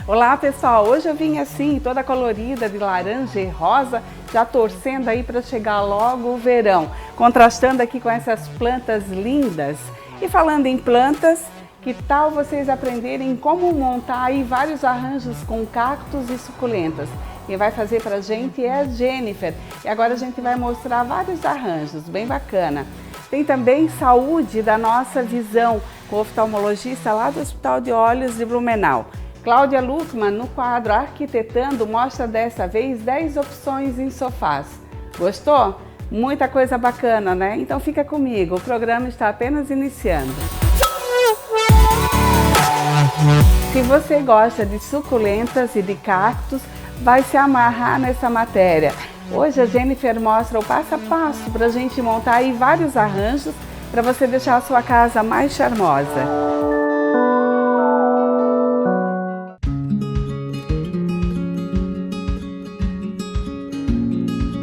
Olá pessoal, hoje eu vim assim, toda colorida de laranja e rosa, já torcendo aí para chegar logo o verão, contrastando aqui com essas plantas lindas. E falando em plantas, que tal vocês aprenderem como montar aí vários arranjos com cactos e suculentas? Quem vai fazer pra gente é a Jennifer. E agora a gente vai mostrar vários arranjos, bem bacana. Tem também saúde da nossa visão, com o oftalmologista lá do Hospital de Olhos de Blumenau. Cláudia Luckmann, no quadro Arquitetando, mostra dessa vez 10 opções em sofás. Gostou? Muita coisa bacana, né? Então fica comigo, o programa está apenas iniciando. Se você gosta de suculentas e de cactos, vai se amarrar nessa matéria. Hoje a Jennifer mostra o passo a passo para a gente montar aí vários arranjos para você deixar a sua casa mais charmosa.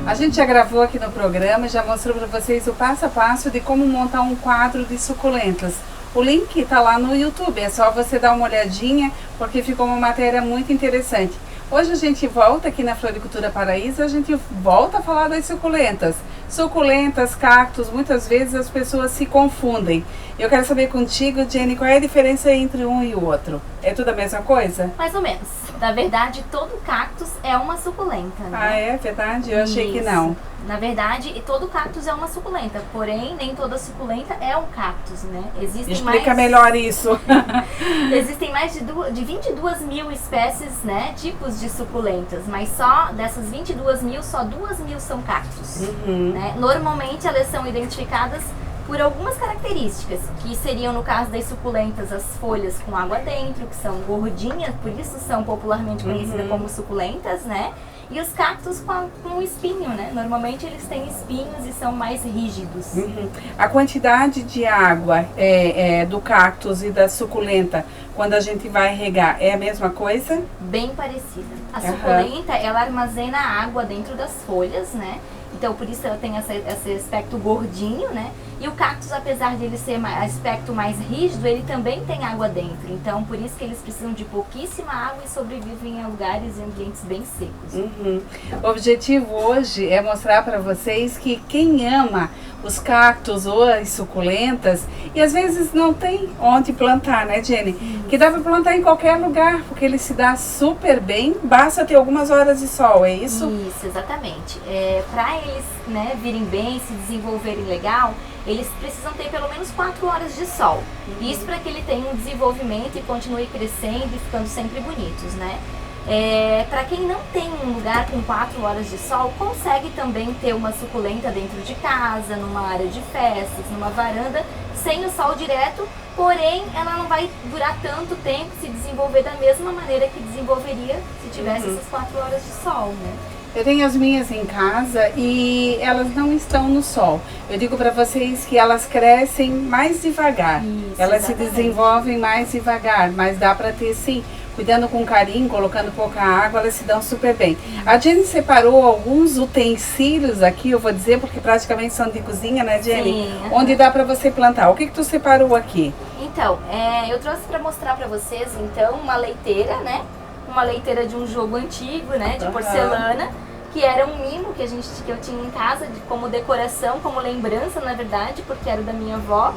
A gente já gravou aqui no programa e já mostrou para vocês o passo a passo de como montar um quadro de suculentas. O link está lá no YouTube, é só você dar uma olhadinha, porque ficou uma matéria muito interessante. Hoje a gente volta aqui na Floricultura Paraíso, a gente volta a falar das suculentas. Suculentas, cactos, muitas vezes as pessoas se confundem. Eu quero saber contigo, Jenny, qual é a diferença entre um e o outro? É tudo a mesma coisa? Mais ou menos. Na verdade, todo cactus é uma suculenta, né? Ah, é verdade? Eu achei que não. Na verdade, todo cactus é uma suculenta, porém, nem toda suculenta é um cactus, né? Explica melhor isso. Existem mais de 22 mil espécies, né? Tipos de suculentas, mas só dessas 22 mil, só 2 mil são cactus. Né? Normalmente, elas são identificadas por algumas características, que seriam, no caso das suculentas, as folhas com água dentro, que são gordinhas, por isso são popularmente conhecidas como suculentas, né? E os cactos com espinho, né? Normalmente eles têm espinhos e são mais rígidos. A quantidade de água do cactus e da suculenta, quando a gente vai regar, é a mesma coisa? Bem parecida. A suculenta, ela armazena água dentro das folhas, né? Então, por isso ela tem esse aspecto gordinho, né? E o cactus, apesar de ele ser aspecto mais rígido, ele também tem água dentro. Então, por isso que eles precisam de pouquíssima água e sobrevivem em lugares e ambientes bem secos. O objetivo hoje é mostrar para vocês que quem ama os cactos ou as suculentas, e às vezes não tem onde plantar, né, Jenny? Que dá para plantar em qualquer lugar, porque ele se dá super bem, basta ter algumas horas de sol, é isso? Isso, exatamente. Para eles, né, virem bem, se desenvolverem legal, eles precisam ter pelo menos 4 horas de sol. Isso para que ele tenha um desenvolvimento e continue crescendo e ficando sempre bonitos, né? Para quem não tem um lugar com 4 horas de sol, consegue também ter uma suculenta dentro de casa, numa área de festas, numa varanda, sem o sol direto, porém ela não vai durar tanto tempo, se desenvolver da mesma maneira que desenvolveria se tivesse essas 4 horas de sol, né? Eu tenho as minhas em casa e elas não estão no sol. Eu digo para vocês que elas crescem mais devagar. Isso, elas exatamente. se desenvolvem mais devagar, mas dá para ter sim, cuidando com carinho, colocando pouca água, elas se dão super bem. A Jenny separou alguns utensílios aqui, eu vou dizer, porque praticamente são de cozinha, né, Jenny? Sim. Onde dá para você plantar. O que tu separou aqui? Então, eu trouxe para mostrar para vocês, então, uma leiteira, né? Uma leiteira de um jogo antigo, né? De porcelana, que era um mimo que eu tinha em casa como decoração, como lembrança, na verdade, porque era da minha avó.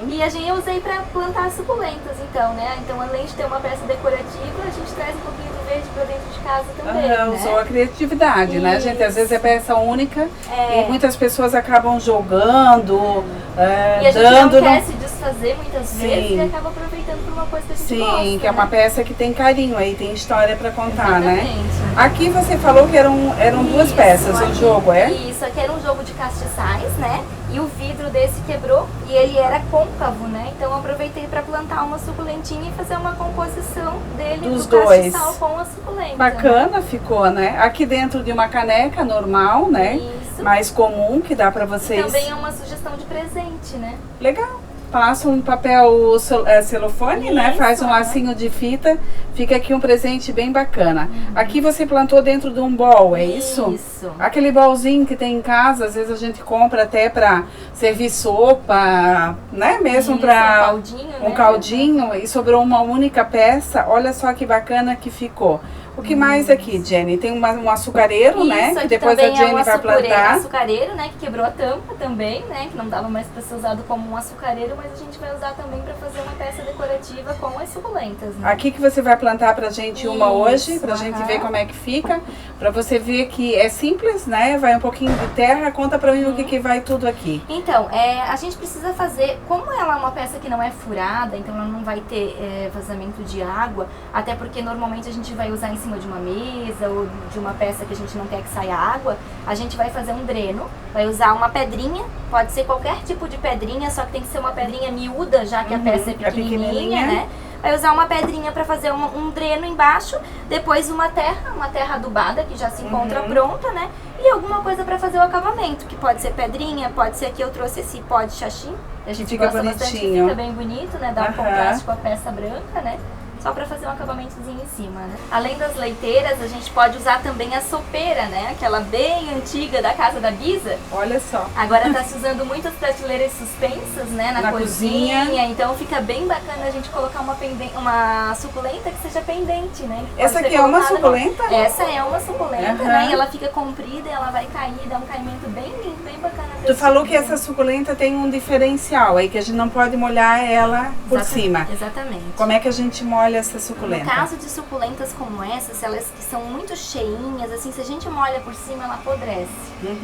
E eu usei para plantar suculentas, então, né? Então, além de ter uma peça decorativa, a gente traz um pouquinho do verde para dentro de casa também, né? Usou a criatividade, né, gente? Às vezes é peça única e muitas pessoas acabam jogando, e a gente dando... não quer se desfazer muitas vezes e acaba aproveitando por uma coisa que a gente gosta. Sim, que é uma peça que tem carinho aí, tem história para contar, Exatamente. né? Aqui você falou que eram duas peças, o jogo, Isso, aqui era um jogo de castiçais, né? E o vidro desse quebrou e ele era côncavo, né? Então eu aproveitei para plantar uma suculentinha e fazer uma composição dele dos do dois. castiçal com a suculenta. Bacana, ficou, né? Aqui dentro de uma caneca normal, né? Isso. Mais comum, que dá para vocês... Também é uma sugestão de presente, né? Legal. passa um papel celofane, né? Faz um lacinho de fita, fica aqui um presente bem bacana. Aqui você plantou dentro de um bowl, é isso? Isso. Aquele bowlzinho que tem em casa, às vezes a gente compra até para servir sopa, né? Mesmo para um caldinho, e sobrou uma única peça. Olha só que bacana que ficou. O que mais aqui, Jenny? Tem um açucareiro, isso, né? Que depois a Jenny vai plantar. Açucareiro, né? Que quebrou a tampa também, né? Que não dava mais para ser usado como um açucareiro, mas a gente vai usar também para fazer uma peça decorativa com as suculentas, né? Aqui que você vai plantar pra gente uma hoje, pra gente ver como é que fica. Pra você ver que é simples, né? Vai um pouquinho de terra. Conta pra mim o que vai tudo aqui. Então, a gente precisa fazer, como ela é uma peça que não é furada, então ela não vai ter vazamento de água, até porque normalmente a gente vai usar em cima de uma mesa ou de uma peça que a gente não quer que saia água, a gente vai fazer um dreno, vai usar uma pedrinha, pode ser qualquer tipo de pedrinha, só que tem que ser uma pedrinha miúda, já que a peça é pequenininha, né? Vai usar uma pedrinha para fazer um dreno embaixo, depois uma terra adubada que já se encontra pronta, né? E alguma coisa para fazer o acabamento, que pode ser pedrinha, pode ser aqui eu trouxe esse pó de xaxim, a gente fica gosta bonitinho. bastante, fica bem bonito, né? Dá um contraste com a peça branca, né? Só para fazer um acabamentozinho em cima, né? Além das leiteiras, a gente pode usar também a sopeira, né? Aquela bem antiga da casa da Bisa. Olha só. Agora tá se usando muito as prateleiras suspensas, né? Na cozinha. Então fica bem bacana a gente colocar uma suculenta que seja pendente, né? Essa aqui é uma suculenta? Essa é uma suculenta, né? E ela fica comprida e ela vai cair, dá um caimento bem lindo, bem bacana. Tu falou que essa suculenta tem um diferencial aí, que a gente não pode molhar ela por cima. Exatamente. Como é que a gente molha essa suculenta? No caso de suculentas como essas, elas que são muito cheinhas, assim, se a gente molha por cima, ela apodrece.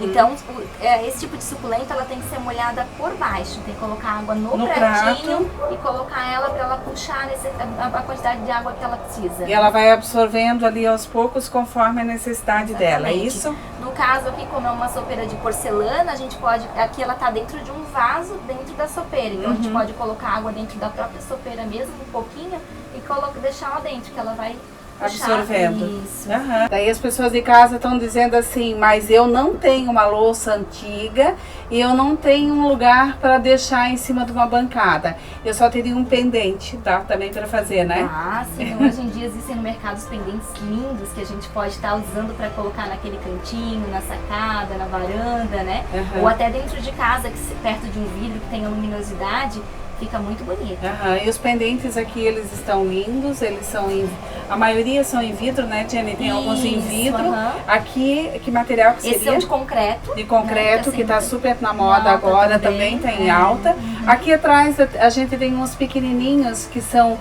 Então, esse tipo de suculenta, ela tem que ser molhada por baixo. Tem que colocar água no pratinho e colocar ela para ela puxar a quantidade de água que ela precisa. E ela vai absorvendo ali aos poucos conforme a necessidade dela, é isso? No caso aqui, como é uma sopeira de porcelana, a gente pode... Aqui ela tá dentro de um vaso dentro da sopeira. Então a gente pode colocar água dentro da própria sopeira mesmo, um pouquinho, e deixar lá dentro, que ela vai absorvendo. Isso. Daí as pessoas de casa estão dizendo assim, mas eu não tenho uma louça antiga e eu não tenho um lugar para deixar em cima de uma bancada. Eu só teria um pendente, tá? Também para fazer, né? Ah, sim. Hoje em dia existem no mercado os pendentes lindos que a gente pode estar usando para colocar naquele cantinho, na sacada, na varanda, né? Ou até dentro de casa, perto de um vidro que tenha luminosidade. Fica muito bonito. E os pendentes aqui, eles estão lindos, eles são a maioria são em vidro, né, Jenny? Tem alguns em vidro. Aqui, que material que seria? Esse é de concreto. De concreto, né, que tá super na moda agora, também tá em alta. Aqui atrás a gente tem uns pequenininhos que são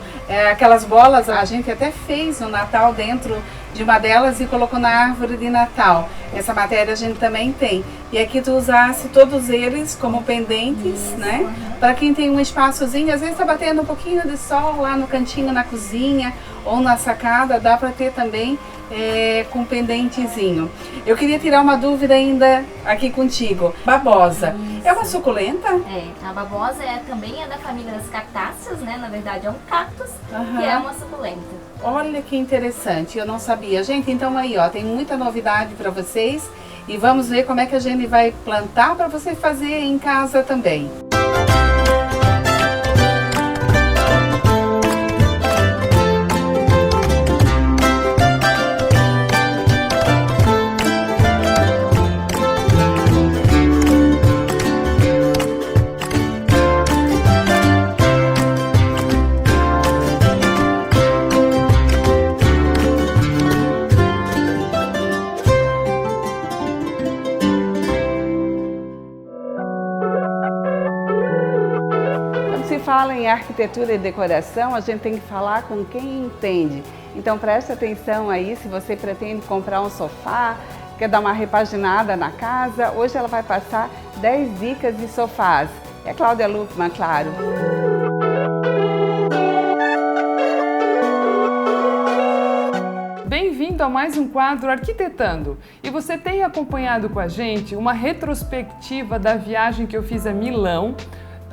aquelas bolas, a gente até fez no Natal dentro de uma delas e colocou na árvore de Natal. Essa matéria a gente também tem. E aqui tu usasse todos eles como pendentes, né? Para quem tem um espaçozinho, às vezes tá batendo um pouquinho de sol lá no cantinho, na cozinha ou na sacada, dá para ter também com pendentezinho. Eu queria tirar uma dúvida ainda aqui contigo. Babosa. É uma suculenta? A babosa também é da família das cactáceas, né? Na verdade é um cactus que é uma suculenta. Olha que interessante, eu não sabia. Gente, então aí, ó, tem muita novidade para vocês e vamos ver como é que a gente vai plantar para você fazer em casa também. Fala em arquitetura e decoração, a gente tem que falar com quem entende. Então preste atenção aí, se você pretende comprar um sofá, quer dar uma repaginada na casa, hoje ela vai passar 10 dicas de sofás. É Cláudia Luckmann, claro. Bem-vindo a mais um quadro Arquitetando. E você tem acompanhado com a gente uma retrospectiva da viagem que eu fiz a Milão,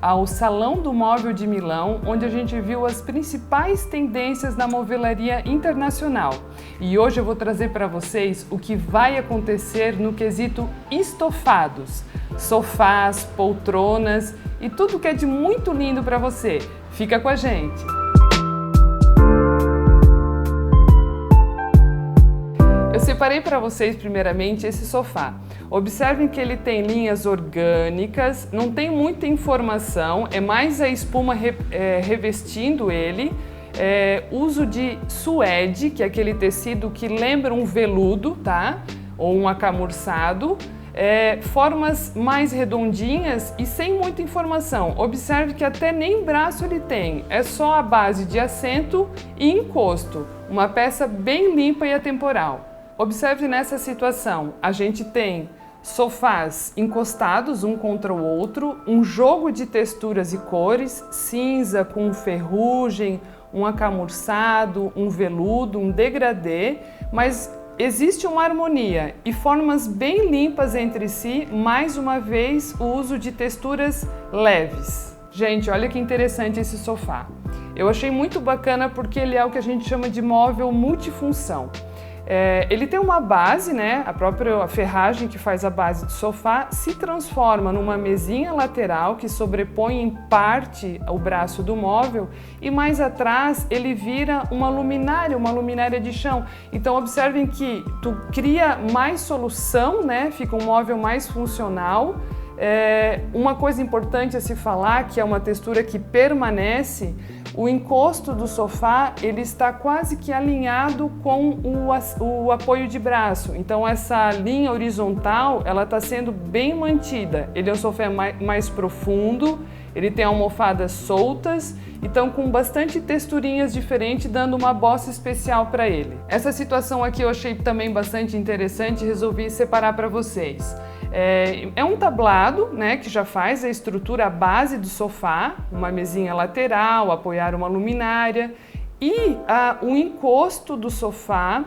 ao Salão do Móvel de Milão, onde a gente viu as principais tendências da movelaria internacional. E hoje eu vou trazer para vocês o que vai acontecer no quesito estofados, sofás, poltronas e tudo que é de muito lindo para você. Fica com a gente! Eu separei para vocês primeiramente esse sofá. Observem que ele tem linhas orgânicas, não tem muita informação, é mais a espuma revestindo ele. Uso de suede, que é aquele tecido que lembra um veludo, tá? Ou um acamurçado. Formas mais redondinhas e sem muita informação. Observe que até nem braço ele tem, é só a base de assento e encosto. Uma peça bem limpa e atemporal. Observe nessa situação, a gente tem sofás encostados um contra o outro, um jogo de texturas e cores, cinza com ferrugem, um acamurçado, um veludo, um degradê, mas existe uma harmonia e formas bem limpas entre si, mais uma vez o uso de texturas leves. Gente, olha que interessante esse sofá. Eu achei muito bacana porque ele é o que a gente chama de móvel multifunção. Ele tem uma base, né? A própria ferragem que faz a base do sofá se transforma numa mesinha lateral que sobrepõe em parte o braço do móvel e mais atrás ele vira uma luminária de chão. Então observem que tu cria mais solução, né? Fica um móvel mais funcional. Uma coisa importante a se falar, que é uma textura que permanece, o encosto do sofá ele está quase que alinhado com o apoio de braço. Então essa linha horizontal ela está sendo bem mantida. Ele é um sofá mais profundo, ele tem almofadas soltas, então com bastante texturinhas diferentes, dando uma bossa especial para ele. Essa situação aqui eu achei também bastante interessante e resolvi separar para vocês. É um tablado, né, que já faz a estrutura, a base do sofá, uma mesinha lateral, apoiar uma luminária e o encosto do sofá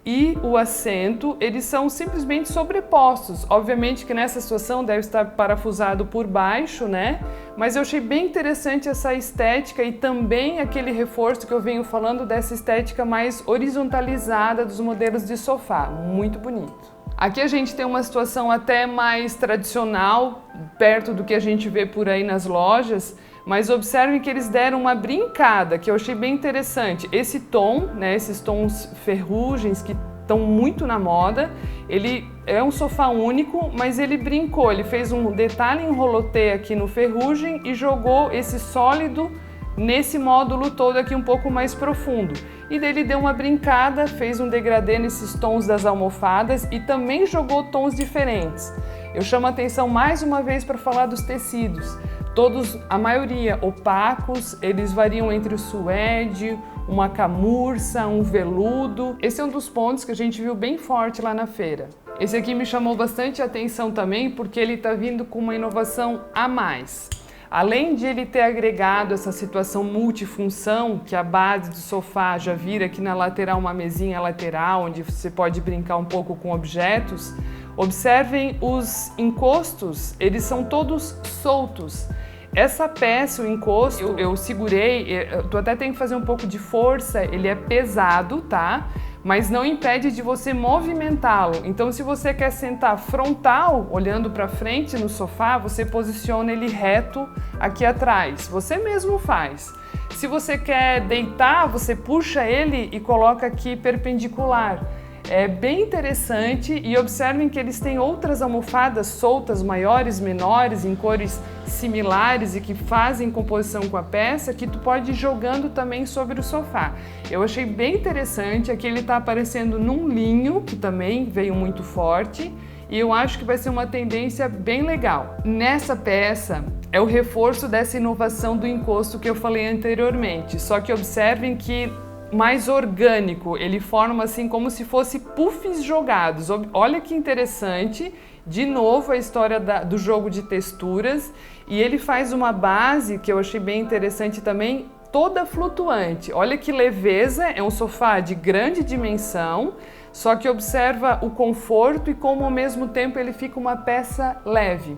e o assento, eles são simplesmente sobrepostos. Obviamente que nessa situação deve estar parafusado por baixo, né? Mas eu achei bem interessante essa estética e também aquele reforço que eu venho falando dessa estética mais horizontalizada dos modelos de sofá. Muito bonito. Aqui a gente tem uma situação até mais tradicional, perto do que a gente vê por aí nas lojas, mas observem que eles deram uma brincada, que eu achei bem interessante. Esse tom, né, esses tons ferrugens que estão muito na moda, ele é um sofá único, mas ele brincou, ele fez um detalhe em rolotê aqui no ferrugem e jogou esse sólido nesse módulo todo aqui um pouco mais profundo. E daí ele deu uma brincada, fez um degradê nesses tons das almofadas e também jogou tons diferentes. Eu chamo a atenção mais uma vez para falar dos tecidos. Todos, a maioria opacos, eles variam entre o suede, uma camurça, um veludo. Esse é um dos pontos que a gente viu bem forte lá na feira. Esse aqui me chamou bastante atenção também porque ele está vindo com uma inovação a mais. Além de ele ter agregado essa situação multifunção, que a base do sofá já vira aqui na lateral uma mesinha lateral, onde você pode brincar um pouco com objetos, observem os encostos, eles são todos soltos. Essa peça, o encosto, eu segurei, tu até tem que fazer um pouco de força, ele é pesado, tá? Mas não impede de você movimentá-lo. Então, se você quer sentar frontal, olhando para frente no sofá, você posiciona ele reto aqui atrás. Você mesmo faz. Se você quer deitar, você puxa ele e coloca aqui perpendicular. É bem interessante e observem que eles têm outras almofadas soltas, maiores, menores, em cores similares e que fazem composição com a peça, que tu pode ir jogando também sobre o sofá. Eu achei bem interessante, aqui ele está aparecendo num linho, que também veio muito forte, e eu acho que vai ser uma tendência bem legal. Nessa peça é o reforço dessa inovação do encosto que eu falei anteriormente, só que observem que mais orgânico, ele forma assim como se fosse puffs jogados. Olha que interessante, de novo a história do jogo de texturas, e ele faz uma base que eu achei bem interessante também, toda flutuante. Olha que leveza, é um sofá de grande dimensão, só que observa o conforto e como ao mesmo tempo ele fica uma peça leve.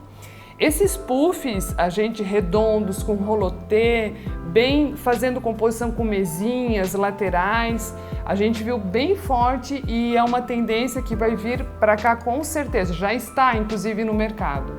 Esses puffs, a gente redondos, com rolotê, bem fazendo composição com mesinhas laterais, a gente viu bem forte e é uma tendência que vai vir para cá com certeza, já está inclusive no mercado.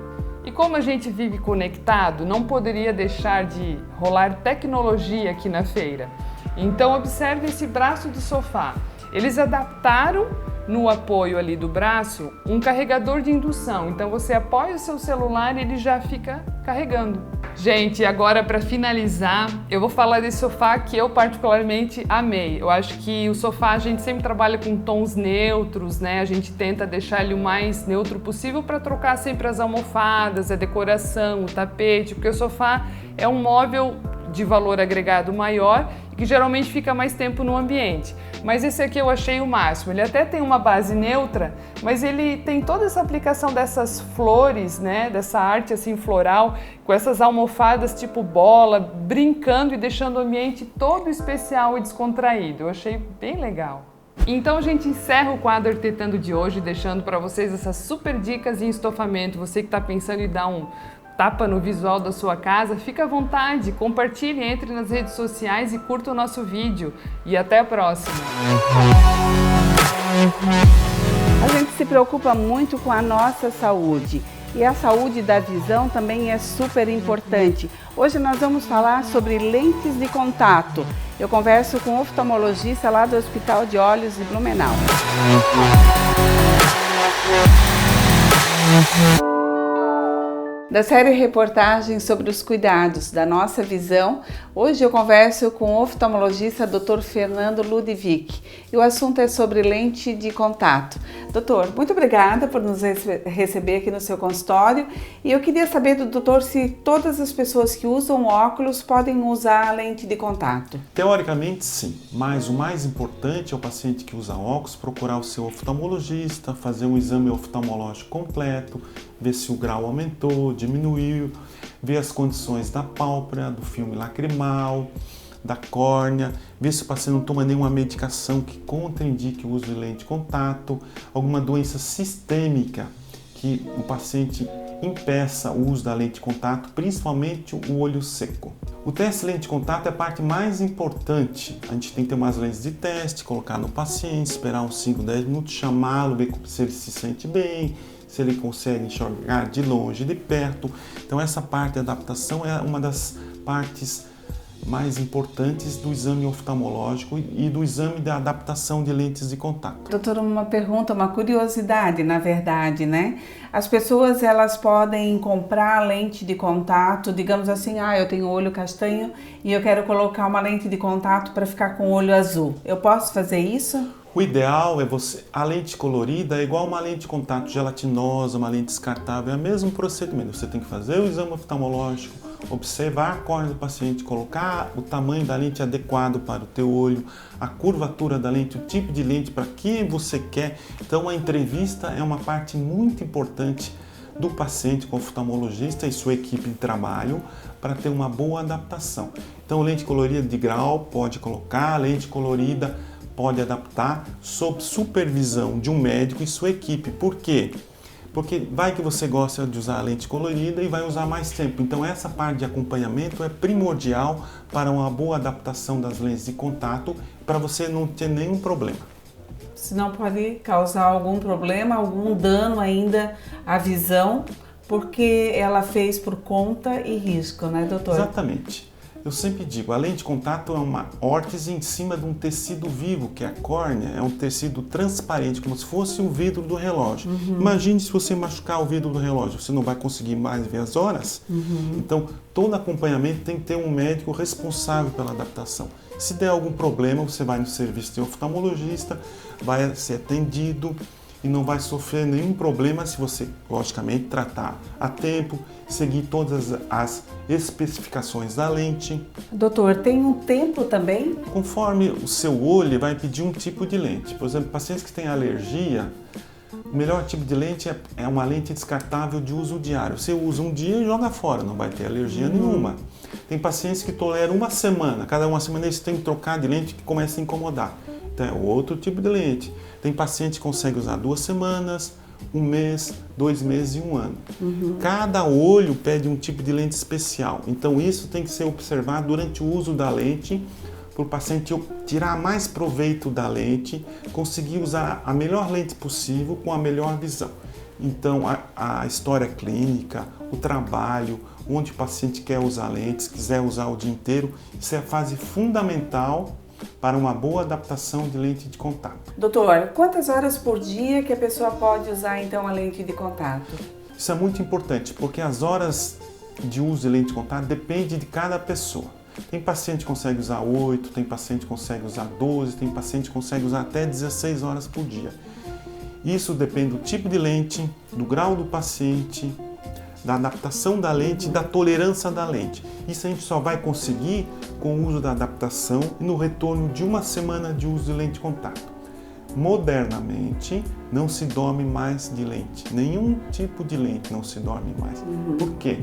E como a gente vive conectado, não poderia deixar de rolar tecnologia aqui na feira. Então observe esse braço do sofá. Eles adaptaram no apoio ali do braço um carregador de indução. Então você apoia o seu celular e ele já fica carregando. Gente, agora para finalizar, eu vou falar desse sofá que eu particularmente amei. Eu acho que o sofá a gente sempre trabalha com tons neutros, né? A gente tenta deixar ele o mais neutro possível para trocar sempre as almofadas, a decoração, o tapete, porque o sofá é um móvel de valor agregado maior e que geralmente fica mais tempo no ambiente. Mas esse aqui eu achei o máximo. Ele até tem uma base neutra, mas ele tem toda essa aplicação dessas flores, né, dessa arte assim floral, com essas almofadas tipo bola, brincando e deixando o ambiente todo especial e descontraído. Eu achei bem legal. Então a gente encerra o quadro Arquitetando de hoje, deixando para vocês essas super dicas em estofamento. Você que está pensando em dar um tapa no visual da sua casa, fica à vontade, compartilhe, entre nas redes sociais e curta o nosso vídeo. E até a próxima! A gente se preocupa muito com a nossa saúde e a saúde da visão também é super importante. Hoje nós vamos falar sobre lentes de contato. Eu converso com um oftalmologista lá do Hospital de Olhos de Blumenau. Da série Reportagens sobre os cuidados da nossa visão, hoje eu converso com o oftalmologista Dr. Fernando Ludwig e o assunto é sobre lente de contato. Doutor, muito obrigada por nos receber aqui no seu consultório e eu queria saber do doutor se todas as pessoas que usam óculos podem usar a lente de contato. Teoricamente sim, mas o mais importante é o paciente que usa óculos procurar o seu oftalmologista, fazer um exame oftalmológico completo, ver se o grau aumentou, diminuiu, ver as condições da pálpebra, do filme lacrimal, da córnea, ver se o paciente não toma nenhuma medicação que contraindique o uso de lente de contato, alguma doença sistêmica que o paciente impeça o uso da lente de contato, principalmente o olho seco. O teste de lente de contato é a parte mais importante. A gente tem que ter umas lentes de teste, colocar no paciente, esperar uns 5, 10 minutos, chamá-lo, ver se ele se sente bem, se ele consegue enxergar de longe, de perto. Então essa parte de adaptação é uma das partes mais importantes do exame oftalmológico e do exame da adaptação de lentes de contato. Doutor, uma pergunta, uma curiosidade, na verdade, né? As pessoas, elas podem comprar lente de contato, digamos assim, eu tenho olho castanho e eu quero colocar uma lente de contato para ficar com o olho azul. Eu posso fazer isso? O ideal é a lente colorida é igual uma lente de contato gelatinosa, uma lente descartável, é o mesmo procedimento. Você tem que fazer o exame oftalmológico, observar a córnea do paciente, colocar o tamanho da lente adequado para o teu olho, a curvatura da lente, o tipo de lente para que você quer. Então a entrevista é uma parte muito importante do paciente com o oftalmologista e sua equipe de trabalho para ter uma boa adaptação. Então lente colorida de grau pode colocar, lente colorida pode adaptar sob supervisão de um médico e sua equipe. Por quê? Porque vai que você gosta de usar a lente colorida e vai usar mais tempo. Então essa parte de acompanhamento é primordial para uma boa adaptação das lentes de contato, para você não ter nenhum problema. Senão pode causar algum problema, algum dano ainda à visão, porque ela fez por conta e risco, né, doutor? Exatamente. Eu sempre digo, a lente de contato é uma órtese em cima de um tecido vivo, que é a córnea, é um tecido transparente, como se fosse um vidro do relógio. Imagine se você machucar o vidro do relógio, você não vai conseguir mais ver as horas? Então, todo acompanhamento tem que ter um médico responsável pela adaptação. Se der algum problema, você vai no serviço de oftalmologista, vai ser atendido e não vai sofrer nenhum problema se você, logicamente, tratar a tempo, seguir todas as especificações da lente. Doutor, tem um tempo também? Conforme o seu olho vai pedir um tipo de lente. Por exemplo, pacientes que têm alergia, o melhor tipo de lente é uma lente descartável de uso diário. Você usa um dia e joga fora, não vai ter alergia nenhuma. Tem pacientes que toleram uma semana, cada uma semana eles têm que trocar de lente que começa a incomodar. Então é outro tipo de lente. Tem paciente que consegue usar 2 semanas, 1 mês, 2 meses e 1 ano. Cada olho pede um tipo de lente especial, então isso tem que ser observado durante o uso da lente, para o paciente tirar mais proveito da lente, conseguir usar a melhor lente possível com a melhor visão. Então, a história clínica, o trabalho, onde o paciente quer usar lentes, quiser usar o dia inteiro, isso é a fase fundamental para uma boa adaptação de lente de contato. Doutor, quantas horas por dia que a pessoa pode usar então a lente de contato? Isso é muito importante, porque as horas de uso de lente de contato depende de cada pessoa. Tem paciente que consegue usar 8, tem paciente que consegue usar 12, tem paciente que consegue usar até 16 horas por dia. Isso depende do tipo de lente, do grau do paciente, da adaptação da lente e da tolerância da lente. Isso a gente só vai conseguir com o uso da adaptação e no retorno de 1 semana de uso de lente de contato. Modernamente, não se dorme mais de lente. Nenhum tipo de lente não se dorme mais. Por quê?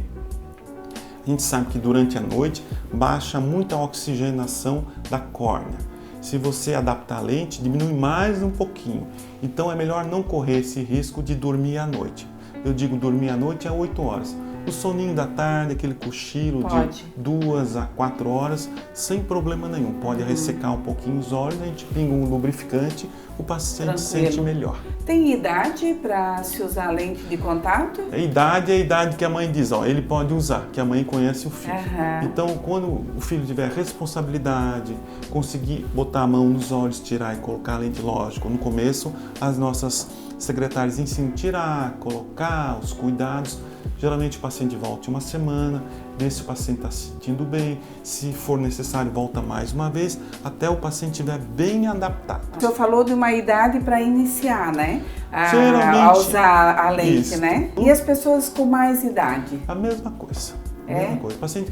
A gente sabe que durante a noite baixa muito a oxigenação da córnea. Se você adaptar a lente, diminui mais um pouquinho. Então é melhor não correr esse risco de dormir à noite. Eu digo dormir à noite é 8 horas. O soninho da tarde, aquele cochilo de 2 a 4 horas, sem problema nenhum. Pode ressecar um pouquinho os olhos, a gente pinga um lubrificante, o paciente sente melhor. Tem idade para se usar lente de contato? A idade é a idade que a mãe diz, ó, ele pode usar, que a mãe conhece o filho. Então, quando o filho tiver responsabilidade, conseguir botar a mão nos olhos, tirar e colocar a lente, lógico, no começo as nossas secretárias ensinam a tirar, colocar, os cuidados. Geralmente o paciente volta em 1 semana, vê se o paciente está se sentindo bem, se for necessário volta mais uma vez, até o paciente estiver bem adaptado. O senhor falou de uma idade para iniciar, né? A usar a lente, né? E as pessoas com mais idade? A mesma coisa.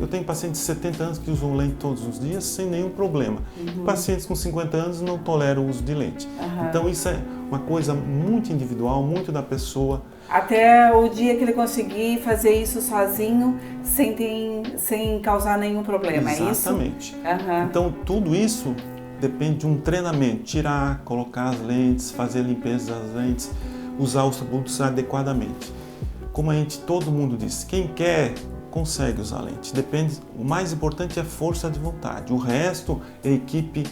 Eu tenho pacientes de 70 anos que usam lente todos os dias sem nenhum problema. Pacientes com 50 anos não toleram o uso de lente. Então isso é uma coisa muito individual, muito da pessoa. Até o dia que ele conseguir fazer isso sozinho, sem causar nenhum problema, Exatamente. É isso? Então tudo isso depende de um treinamento. Tirar, colocar as lentes, fazer a limpeza das lentes, usar os produtos adequadamente. Como todo mundo diz, quem quer consegue usar lente. O mais importante é força de vontade. O resto, a equipe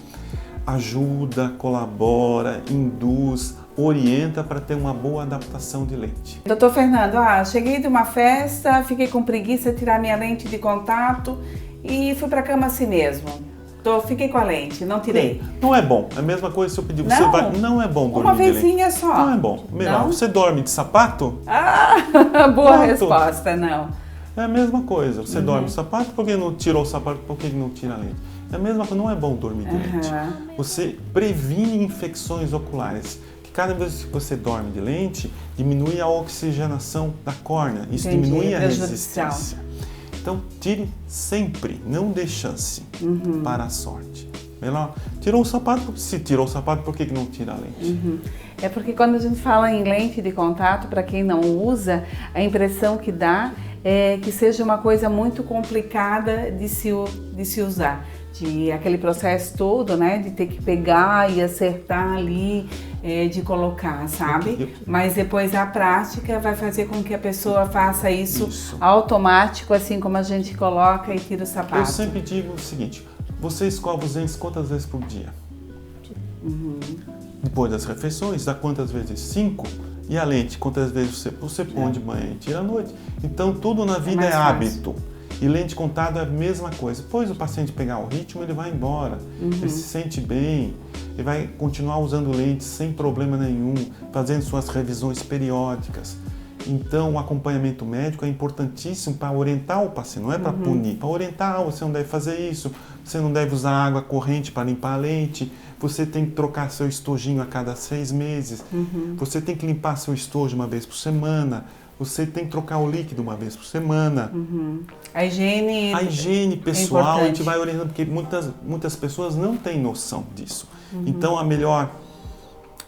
ajuda, colabora, induz, orienta para ter uma boa adaptação de lente. Doutor Fernando, cheguei de uma festa, fiquei com preguiça de tirar minha lente de contato e fui para a cama assim mesmo. Fiquei com a lente, não tirei. Não é bom. É a mesma coisa se eu pedir, você vai. Não é bom dormir uma vezinha só. Não é bom. Melhor. Você dorme de sapato? Boa resposta, não. É a mesma coisa. Você dorme de sapato, por que não tirou o sapato, por que não tira a lente? É a mesma coisa, não é bom dormir de lente. Você previne infecções oculares. Cada vez que você dorme de lente, diminui a oxigenação da córnea. Isso diminui a resistência. Então, tire sempre, não dê chance para a sorte. Melhor, tirou o sapato, se tirou o sapato, por que não tira a lente? É porque quando a gente fala em lente de contato, para quem não usa, a impressão que dá é que seja uma coisa muito complicada de se usar. Aquele processo todo, né, de ter que pegar e acertar ali, de colocar, sabe? Mas depois a prática vai fazer com que a pessoa faça isso automático, assim como a gente coloca e tira o sapato. Eu sempre digo o seguinte, você escova os dentes quantas vezes por dia? Depois das refeições, dá quantas vezes? 5? E a lente, quantas vezes você põe de manhã e tira à noite? Então tudo na vida é hábito. E lente de contato é a mesma coisa. Depois o paciente pegar o ritmo, ele vai embora. Ele se sente bem, ele vai continuar usando lente sem problema nenhum, fazendo suas revisões periódicas. Então o acompanhamento médico é importantíssimo para orientar o paciente, não é para punir. Para orientar, você não deve fazer isso, você não deve usar água corrente para limpar a lente, você tem que trocar seu estojinho a cada 6 meses, você tem que limpar seu estojo uma vez por semana, você tem que trocar o líquido uma vez por semana. A higiene pessoal, a gente vai orientando, porque muitas pessoas não têm noção disso. Então a melhor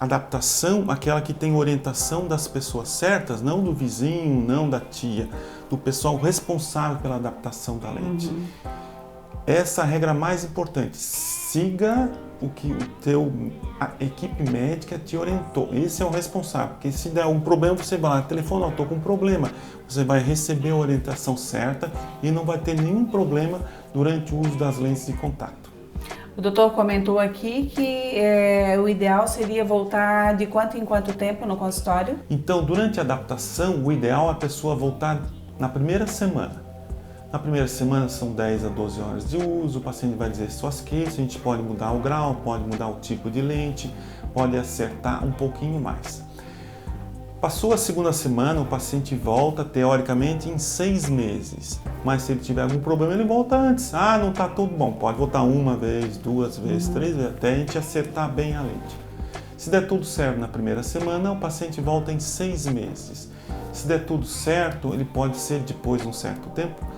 adaptação, aquela que tem orientação das pessoas certas, não do vizinho, não da tia, do pessoal responsável pela adaptação da lente. essa é a regra mais importante. Siga o que a equipe médica te orientou. Esse é o responsável, porque se der um problema, você vai lá, telefone, eu estou com um problema. Você vai receber a orientação certa e não vai ter nenhum problema durante o uso das lentes de contato. O doutor comentou aqui que o ideal seria voltar de quanto em quanto tempo no consultório? Então, durante a adaptação, o ideal é a pessoa voltar na primeira semana. Na primeira semana são 10 a 12 horas de uso, o paciente vai dizer suas queixas, a gente pode mudar o grau, pode mudar o tipo de lente, pode acertar um pouquinho mais. Passou a segunda semana, o paciente volta teoricamente em 6 meses, mas se ele tiver algum problema ele volta antes. Ah, não está tudo bom, pode voltar uma vez, 2 vezes, 3 vezes, até a gente acertar bem a lente. Se der tudo certo na primeira semana, o paciente volta em 6 meses. Se der tudo certo, ele pode ser depois de um certo tempo,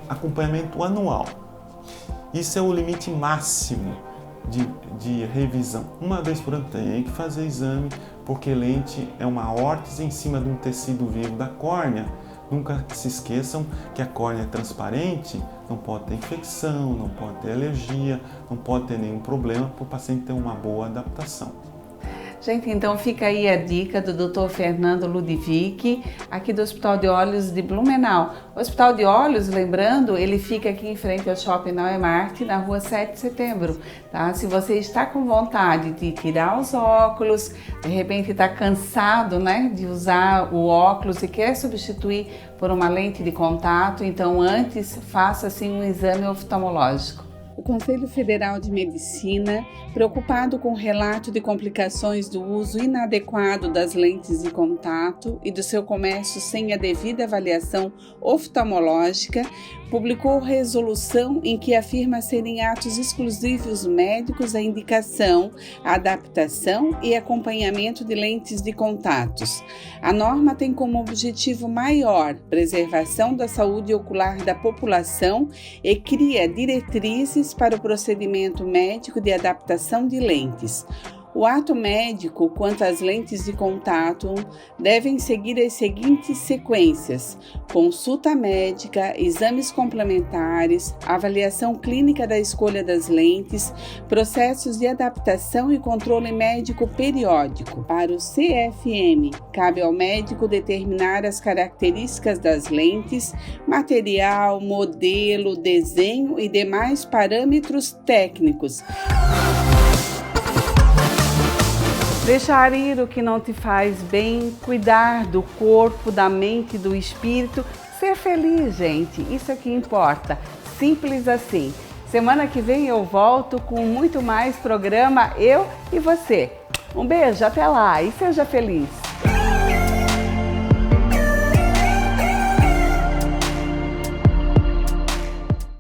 acompanhamento anual. Isso é o limite máximo de revisão. Uma vez por ano tem que fazer exame, porque lente é uma órtese em cima de um tecido vivo da córnea. Nunca se esqueçam que a córnea é transparente, não pode ter infecção, não pode ter alergia, não pode ter nenhum problema para o paciente ter uma boa adaptação. Gente, então fica aí a dica do Dr. Fernando Ludwig, aqui do Hospital de Olhos de Blumenau. O Hospital de Olhos, lembrando, ele fica aqui em frente ao Shopping Nauemart, na rua 7 de setembro, tá? Se você está com vontade de tirar os óculos, de repente está cansado, né, de usar o óculos e quer substituir por uma lente de contato, então antes faça assim um exame oftalmológico. O Conselho Federal de Medicina, preocupado com o relato de complicações do uso inadequado das lentes de contato e do seu comércio sem a devida avaliação oftalmológica, publicou resolução em que afirma serem atos exclusivos médicos a indicação, a adaptação e acompanhamento de lentes de contatos. A norma tem como objetivo maior preservação da saúde ocular da população e cria diretrizes para o procedimento médico de adaptação de lentes. O ato médico quanto às lentes de contato devem seguir as seguintes sequências: consulta médica, exames complementares, avaliação clínica da escolha das lentes, processos de adaptação e controle médico periódico. Para o CFM, cabe ao médico determinar as características das lentes, material, modelo, desenho e demais parâmetros técnicos. Deixar ir o que não te faz bem, cuidar do corpo, da mente, do espírito, ser feliz, gente, isso é que importa, simples assim. Semana que vem eu volto com muito mais programa Eu e Você. Um beijo, até lá e seja feliz!